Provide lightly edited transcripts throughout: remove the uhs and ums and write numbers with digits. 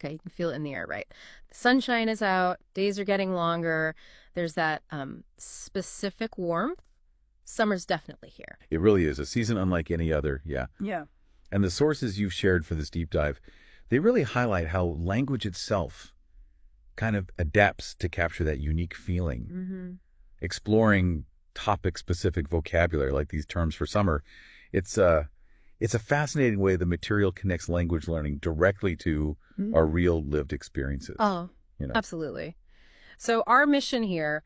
Okay, you can feel it in the air, right? The sunshine is out, days are getting longer. There's that specific warmth. Summer's definitely here. It really is a season unlike any other, yeah. Yeah. And the sources you've shared for this deep dive, they really highlight how language itself kind of adapts to capture that unique feeling. Exploring topic-specific vocabulary, like these terms for summer, it's a fascinating way the material connects language learning directly to our real lived experiences. Oh, absolutely. So our mission here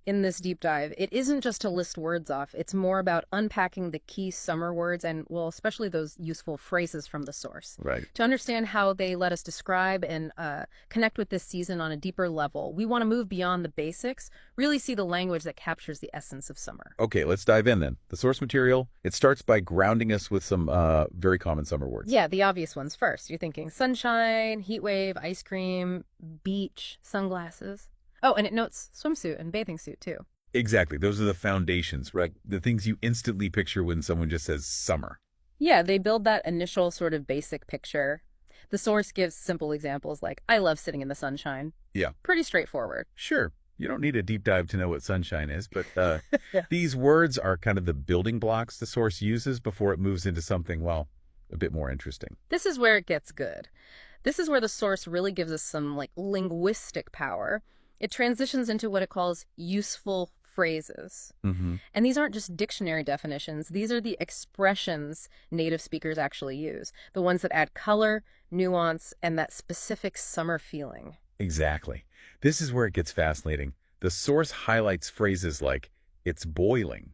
in this deep dive, it isn't just to list words off. It's more about unpacking the key summer words and, well, especially those useful phrases from the source. Right. To understand how they let us describe and connect with this season on a deeper level. We want to move beyond the basics, really see the language that captures the essence of summer. Okay, let's dive in then. The source material, it starts by grounding us with some very common summer words. Yeah, the obvious ones first. You're thinking sunshine, heat wave, ice cream, beach, sunglasses. Oh, and it notes swimsuit and bathing suit, too. Exactly. Those are the foundations, right? The things you instantly picture when someone just says summer. Yeah, they build that initial sort of basic picture. The source gives simple examples like, I love sitting in the sunshine. Yeah. Pretty straightforward. Sure. You don't need a deep dive to know what sunshine is, but these words are kind of the building blocks the source uses before it moves into something, well, a bit more interesting. This is where it gets good. This is where the source really gives us some, linguistic power. It transitions into what it calls useful phrases. And these aren't just dictionary definitions. These are the expressions native speakers actually use, the ones that add color, nuance, and that specific summer feeling. Exactly. This is where it gets fascinating. The source highlights phrases like, it's boiling.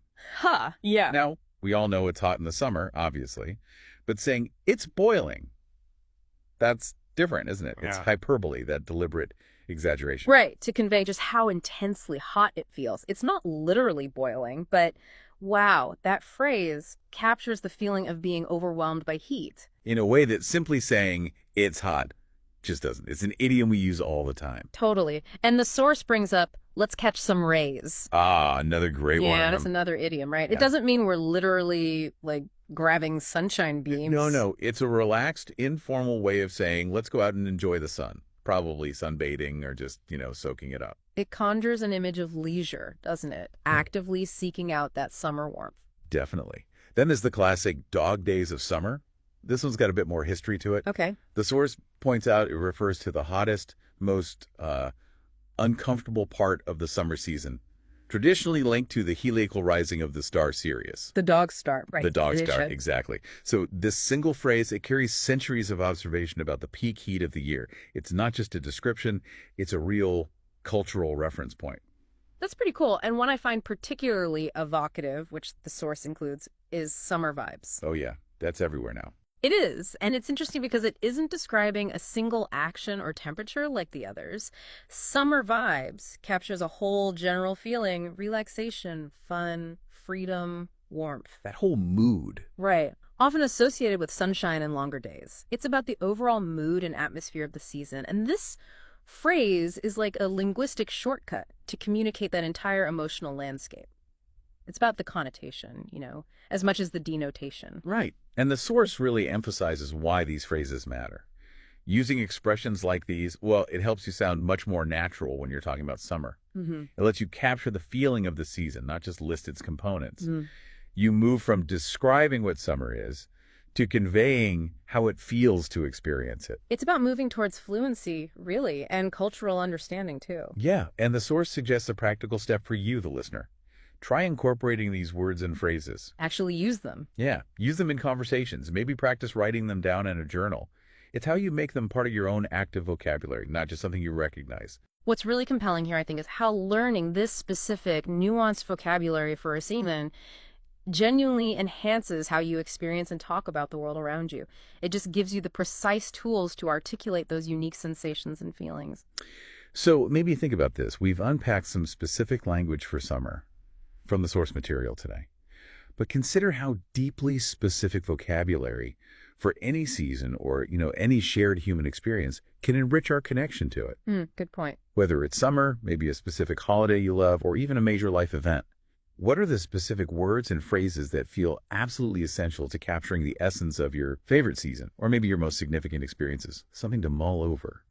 Yeah. Now, we all know it's hot in the summer, obviously, but saying it's boiling, that's different, isn't it? Yeah. It's hyperbole, that deliberate exaggeration. Right, to convey just how intensely hot it feels. It's not literally boiling, but wow, that phrase captures the feeling of being overwhelmed by heat. In a way that simply saying it's hot just doesn't. It's an idiom we use all the time. Totally. And the source brings up, let's catch some rays. Ah, another great one. Yeah, that's another idiom, right? Yeah. It doesn't mean we're literally, grabbing sunshine beams. No. It's a relaxed, informal way of saying, let's go out and enjoy the sun. Probably sunbathing or just, soaking it up. It conjures an image of leisure, doesn't it? Actively seeking out that summer warmth. Definitely. Then there's the classic dog days of summer. This one's got a bit more history to it. Okay. The source points out it refers to the hottest, most uncomfortable part of the summer season, traditionally linked to the heliacal rising of the star Sirius. The dog star, right. The dog star, exactly. So this single phrase, it carries centuries of observation about the peak heat of the year. It's not just a description, it's a real cultural reference point. That's pretty cool. And one I find particularly evocative, which the source includes, is summer vibes. Oh yeah, that's everywhere now. It is, and it's interesting because it isn't describing a single action or temperature like the others. Summer vibes captures a whole general feeling, relaxation, fun, freedom, warmth. That whole mood. Right. Often associated with sunshine and longer days. It's about the overall mood and atmosphere of the season, and this phrase is like a linguistic shortcut to communicate that entire emotional landscape. It's about the connotation, as much as the denotation. Right. And the source really emphasizes why these phrases matter. Using expressions like these, well, it helps you sound much more natural when you're talking about summer. It lets you capture the feeling of the season, not just list its components. You move from describing what summer is to conveying how it feels to experience it. It's about moving towards fluency, really, and cultural understanding, too. Yeah, and the source suggests a practical step for you, the listener. Try incorporating these words and phrases. Actually use them. Yeah, use them in conversations. Maybe practice writing them down in a journal. It's how you make them part of your own active vocabulary, not just something you recognize. What's really compelling here, I think, is how learning this specific, nuanced vocabulary for a season genuinely enhances how you experience and talk about the world around you. It just gives you the precise tools to articulate those unique sensations and feelings. So maybe think about this. We've unpacked some specific language for summer from the source material today. But consider how deeply specific vocabulary for any season or, any shared human experience can enrich our connection to it. Good point. Whether it's summer, maybe a specific holiday you love, or even a major life event. What are the specific words and phrases that feel absolutely essential to capturing the essence of your favorite season, or maybe your most significant experiences? Something to mull over.